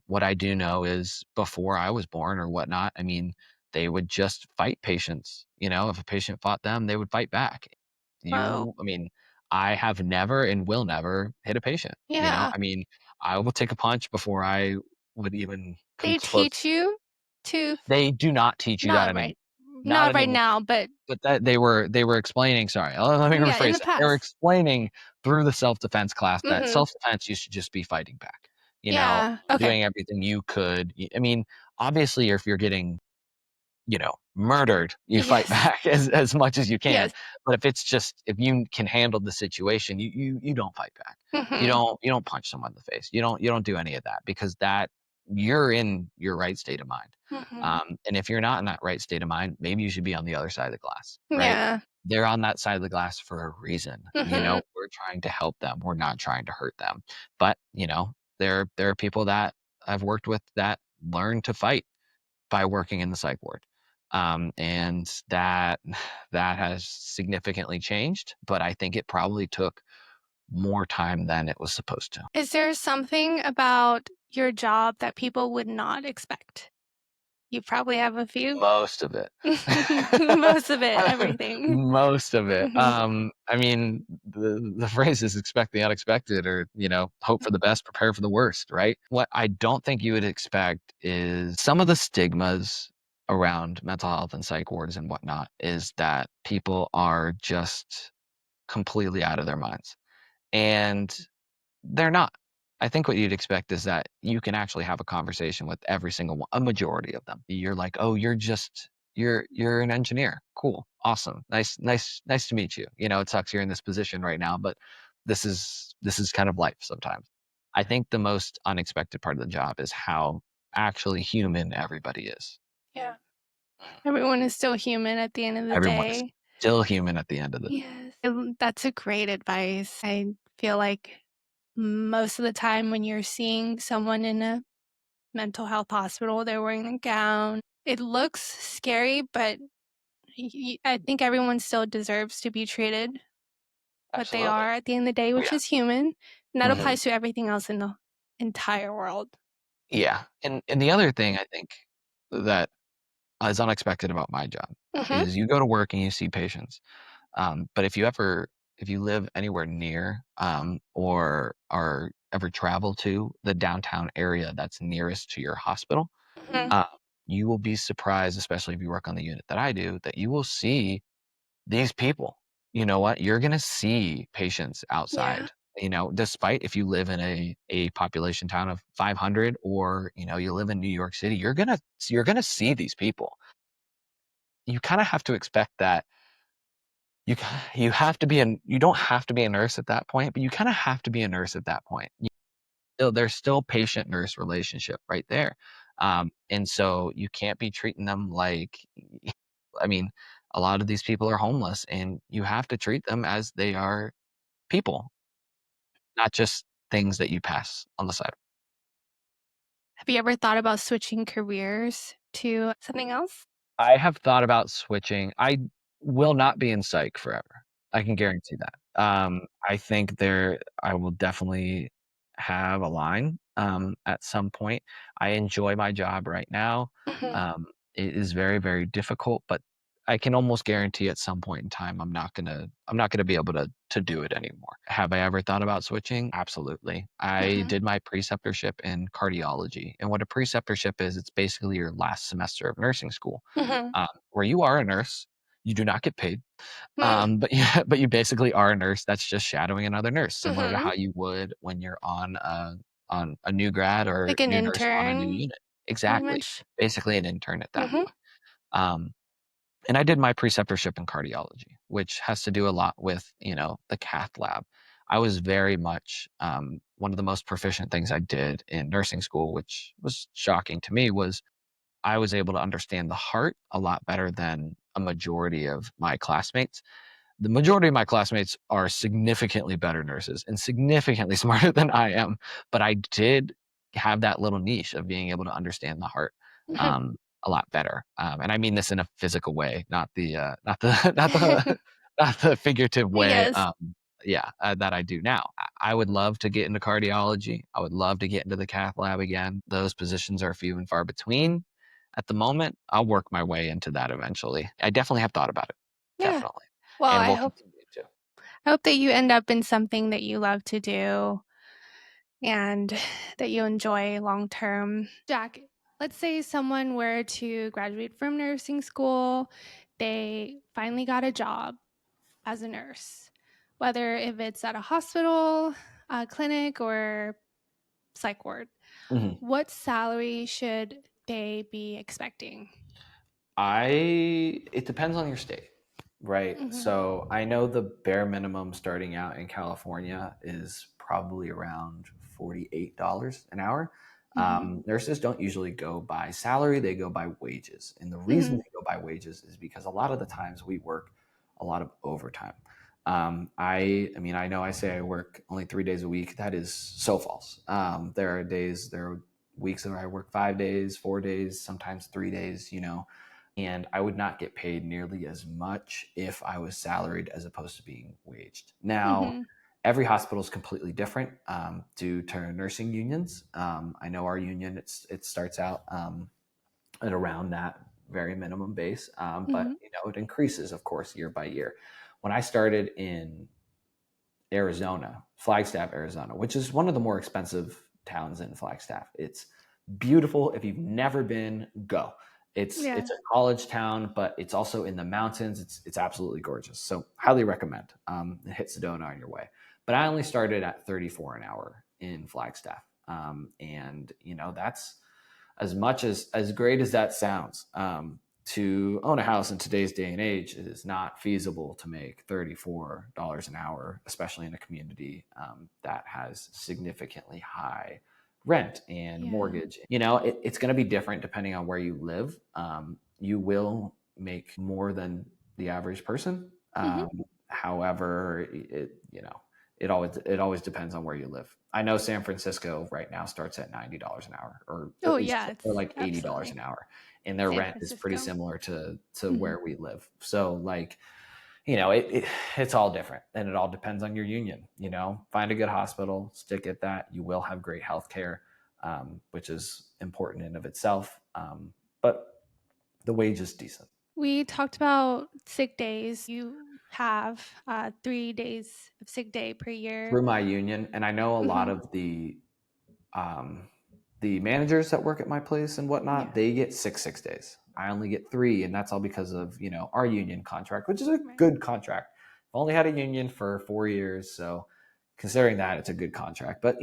What I do know is before I was born or whatnot, I mean, they would just fight patients. If a patient fought them, they would fight back. Oh, I mean, I have never and will never hit a patient. yeah. I mean, I will take a punch before I would even come They close. teach you to They do not teach you that not anymore. right Not not right anymore. now, but But that they were explaining, sorry, let me yeah, in rephrase the that. They were past. explaining through the self-defense class that Mhm. self-defense used to just be fighting back, Yeah. Okay. doing everything you could. I mean, obviously, if you're getting, murdered, you fight Yes. back as much as you can. Yes. But if you can handle the situation, you don't fight back. Mhm. You don't punch someone in the face. You don't do any of that because that you're in your right state of mind. Mhm. And if you're not in that right state of mind, maybe you should be on the other side of the glass, right? Yeah. They're on that side of the glass for a reason. Mhm. We're trying to help them. We're not trying to hurt them. But, there are people that I've worked with that learn to fight by working in the psych ward. And that has significantly changed, but I think it probably took more time than it was supposed to. Is there something about your job that people would not expect? You probably have a few. Most of it. Most of it, everything. Most of it. Mhm. I mean, the phrase is expect the unexpected or, hope for the best, prepare for the worst, right? What I don't think you would expect is some of the stigmas around mental health and psych wards and whatnot is that people are just completely out of their minds. And they're not. I think what you'd expect is that you can actually have a conversation with every single one, a majority of them. You're like, "Oh, you're an engineer. Cool. Awesome. Nice to meet you. It sucks you're in this position right now, but this is kind of life sometimes." I think the most unexpected part of the job is how actually human everybody is. Yeah. Everyone is still human at the end of the Everyone is day. still human at the end of the Yes. That's a great advice. I feel like most of the time when you're seeing someone in a mental health hospital, they're wearing a gown. It looks scary, but I think everyone still deserves to be treated what they Absolutely. are at the end of the day, Oh, which yeah. is human. And that Mhm. applies to everything else in the entire world. Yeah, and the other thing I think that is unexpected about my job Mhm. is you go to work and you see patients, but if you live anywhere near, or ever travel to the downtown area that's nearest to your hospital, Mhm. uh, you will be surprised, especially if you work on the unit that I do, that you will see these people. You know what? You're gonna see patients Yeah. outside, despite if you live in a population town of 500 or, you live in New York City, you're gonna see these people. You kinda have to expect that you have to be you don't have to be a nurse at that point, but you kinda have to be a nurse at that point. There's still patient-nurse relationship right there. And so you can't be treating them like I mean, a lot of these people are homeless, and you have to treat them as they are people, not just things that you pass on the side. Have you ever thought about switching careers to something else? I have thought about switching. I will not be in psych forever. I can guarantee that. I think I will definitely have a line at some point. I enjoy my job right now. Mhm. It is very, very difficult, but I can almost guarantee at some point in time I'm not gonna be able to do it anymore. Have I ever thought about switching? Absolutely. I Mhm. did my preceptorship in cardiology, and what a preceptorship is, it's basically your last semester of nursing school, Mhm. where you are a nurse. You do not get paid. Hmm. But yeah, but you basically are a nurse that's just shadowing another nurse, similar to how Hmm. you would when you're on a new grad or Like an new nurse on a new intern, unit. pretty Exactly. much. Basically an intern at that Hmm. point. Um, and I did my preceptorship in cardiology, which has to do a lot with, the cath lab. I was very much one of the most proficient things I did in nursing school, which was shocking to me, was I was able to understand the heart a lot better than a majority of my classmates. The majority of my classmates are significantly better nurses and significantly smarter than I am, but I did have that little niche of being able to understand the heart, Hmm. um, a lot better, and I mean this in a physical way, not the not the not the figurative way, Yes. yeah, that I do now. I would love to get into cardiology. I would love to get into the cath lab again. Those positions are few and far between at the moment. I'll work my way into that eventually. I definitely have thought about it, Yeah. definitely. Well, And I will hope continue to. I hope that you end up in something that you love to do and that you enjoy long term. Jack, let's say someone were to graduate from nursing school, they finally got a job as a nurse, whether if it's at a hospital, a clinic, or psych ward. Mhm. What salary should they be expecting? It depends on your state, right? Hmm. So I know the bare minimum starting out in California is probably around $48 an hour. Hmm. Nurses don't usually go by salary, they go by wages. And the reason Hmm. they go by wages is because a lot of the times we work a lot of overtime. I mean, I know I say I work only 3 days a week. That is so false. There are weeks where I work 5 days, 4 days, sometimes 3 days, and I would not get paid nearly as much if I was salaried as opposed to being waged. Now, Hmm. every hospital is completely different due to nursing unions. I know our union it starts out at around that very minimum base, but Hmm. it increases, of course, year by year. When I started in Arizona, Flagstaff, Arizona, which is one of the more expensive towns in Flagstaff. It's beautiful. If you've never been, go. Yeah. It's a college town, but it's also in the mountains. It's absolutely gorgeous. So highly recommend. Hit Sedona on your way. But I only started at 34 an hour in Flagstaff, and that's as great as that sounds. To own a house in today's day and age, it is not feasible to make $34 an hour, especially in a community that has significantly high rent and Yeah. mortgage. It's going to be different depending on where you live. You will make more than the average person. Hmm. However, it always depends on where you live. I know San Francisco right now starts at $90 an hour, Oh, yeah, or it's like $80 absolutely an hour, and their San rent is pretty Francisco. similar to Hmm. where we live. So like, it's all different, and it all depends on your union. Find a good hospital, stick at that. You will have great health care, which is important in of itself. But the wage is decent. We talked about sick days. You have 3 days of sick day per year. Through my union, and I know a lot Hmm. of um, the managers that work at my place and whatnot, Yeah. they get 6 days. I only get 3, and that's all because of our union contract, which is a Right. good contract. I've only had a union for 4 years, so considering that, it's a good contract. But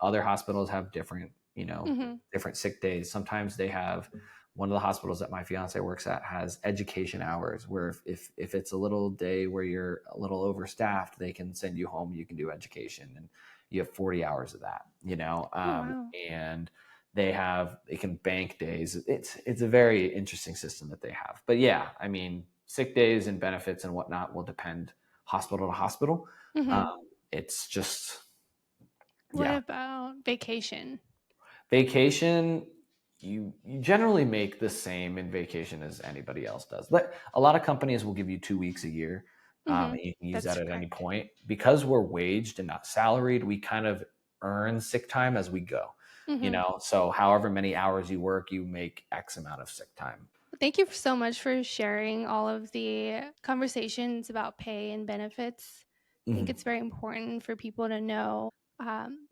other hospitals have Hmm. different sick days. Sometimes they have one of the hospitals that my fiance works at has education hours where if it's a little day where you're a little overstaffed, they can send you home. You can do education, and you have 40 hours of that. Oh, wow. And they can bank days. It's a very interesting system that they have. But yeah, I mean, sick days and benefits and whatnot will depend hospital to hospital. Hmm. It's just, What yeah. about vacation? Vacation, you generally make the same in vacation as anybody else does. But a lot of companies will give you 2 weeks a year, Hmm. and you can use that That's at any correct. point. Because we're waged and not salaried, we kind of earn sick time as we go. Hmm. So however many hours you work, you make X amount of sick time. Thank you so much for sharing all of the conversations about pay and benefits. I think Mhm. it's very important for people to know um,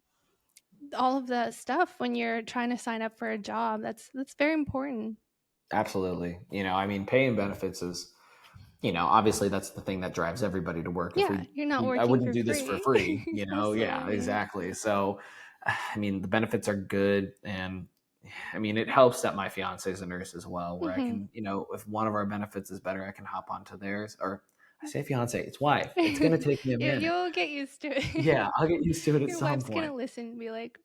all of the stuff when you're trying to sign up for a job. That's very important. Absolutely. I mean, pay and benefits is obviously that's the thing that drives everybody to work. Yeah, you're not I working wouldn't for do this for free. free, Yeah, Absolutely. exactly. So, I mean, the benefits are good. And I mean, it helps that my fiance is a nurse as well, where I Hmm. can, if one of our benefits is better, I can hop onto theirs. Or I say fiance, it's wife. It's going to take me a minute. You'll get used to it. Yeah, I'll get used to it at Your some wife's point. gonna listen and be like,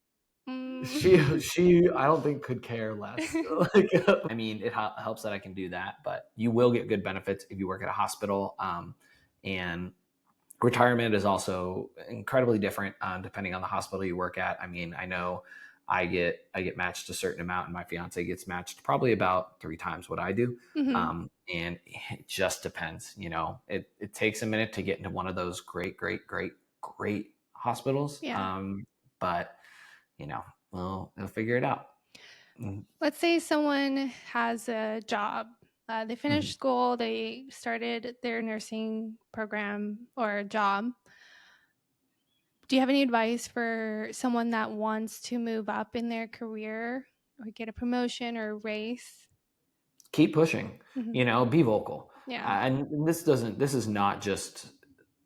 She mm. she I don't think could care less. Like, I mean, it helps that I can do that, but you will get good benefits if you work at a hospital. And retirement is also incredibly different depending on the hospital you work at. I mean, I know I get matched a certain amount, and my fiance gets matched probably about 3 times what I do. Hmm. And it just depends. It takes a minute to get into one of those great, great, great, great hospitals. Yeah. But you know, well, they'll figure it out. Mhm. Let's say someone has a job. They finished Mhm. school, they started their nursing program or job. Do you have any advice for someone that wants to move up in their career or get a promotion or a raise? Keep pushing. Hmm. Be vocal. Yeah. And this is not just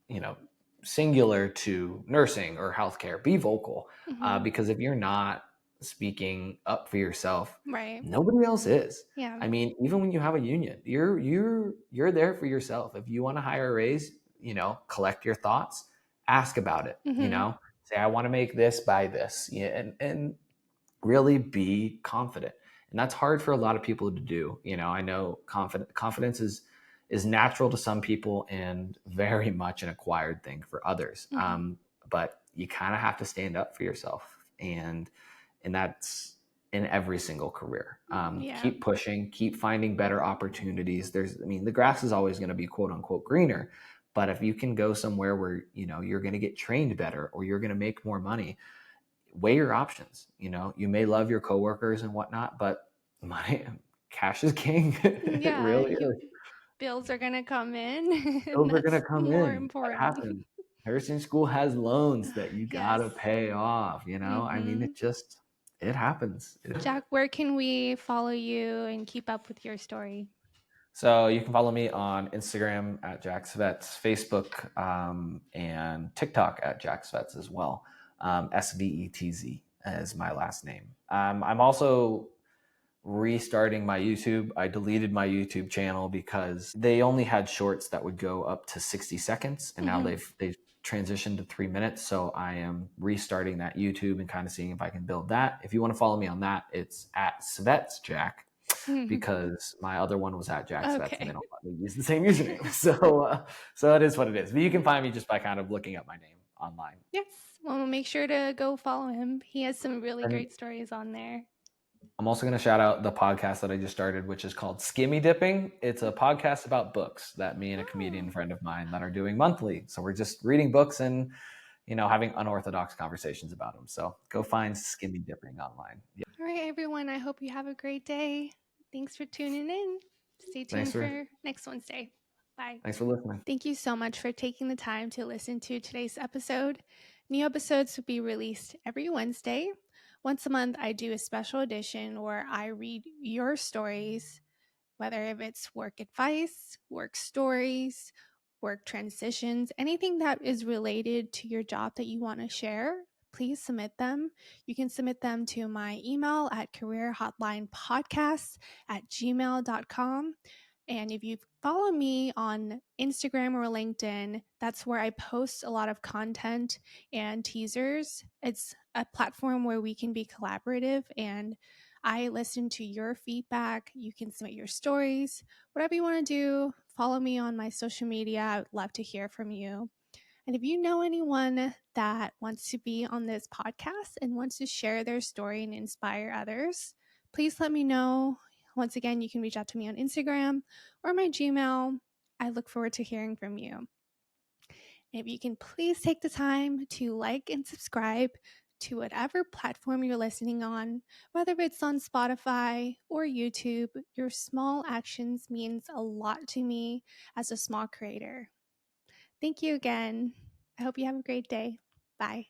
you know singular to nursing or healthcare. Be vocal, Hmm. because if you're not speaking up for yourself, Right. nobody else is. Yeah. I mean, even when you have a union, you're there for yourself. If you want to hire a raise, collect your thoughts, ask about it. Hmm. Say, I want to make this by this, yeah, and really be confident. And that's hard for a lot of people to do. I know confidence is natural to some people and very much an acquired thing for others. Hmm. But you kind of have to stand up for yourself, and that's in every single career. Yeah. Keep pushing, keep finding better opportunities. I mean, the grass is always going to be quote unquote greener, but if you can go somewhere where you're going to get trained better or you're going to make more money, weigh your options. You may love your coworkers and whatnot, but my cash is king. It Yeah. really is. Bills are gonna come in, and Those are going that's to come more in. That important. happens. Nursing school has loans that you got Yes. to pay off. I mean, Hmm. it happens. Jack, where can we follow you and keep up with your story? So you can follow me on Instagram at Jack Svets, Facebook, and TikTok at Jack Svets as well. Svetz is my last name. I'm also restarting my YouTube. I deleted my YouTube channel because they only had shorts that would go up to 60 seconds, and now Hmm. they've transitioned to 3 minutes. So I am restarting that YouTube and kind of seeing if I can build that. If you want to follow me on that, it's at Svets Jack, because my other one was at Jack Svets and they Okay. don't let me use the same username. So it is what it is. But you can find me just by kind of looking up my name online. Yes. Well, make sure to go follow him. He has some really And great stories on there. I'm also going to shout out the podcast that I just started, which is called Skimmy Dipping. It's a podcast about books that me and a comedian Oh. friend of mine that are doing monthly. So we're just reading books and, having unorthodox conversations about them. So go find Skimmy Dipping online. Yeah. All right, everyone. I hope you have a great day. Thanks for tuning in. Stay Thanks tuned for, for next Wednesday. Bye. thanks for listening. Thank you so much for taking the time to listen to today's episode. New episodes will be released every Wednesday. Once a month, I do a special edition where I read your stories, whether if it's work advice, work stories, work transitions, anything that is related to your job that you want to share. Please submit them. You can submit them to my email at careerhotlinepodcast@gmail.com. And if you follow me on Instagram or LinkedIn, that's where I post a lot of content and teasers. It's a platform where we can be collaborative, and I listen to your feedback. You can submit your stories, whatever you want to do. Follow me on my social media. I would love to hear from you. And if you know anyone that wants to be on this podcast and wants to share their story and inspire others, please let me know. Once again, you can reach out to me on Instagram or my Gmail. I look forward to hearing from you. And if you can please take the time to like and subscribe to whatever platform you're listening on, whether it's on Spotify or YouTube, your small actions means a lot to me as a small creator. Thank you again. I hope you have a great day. Bye.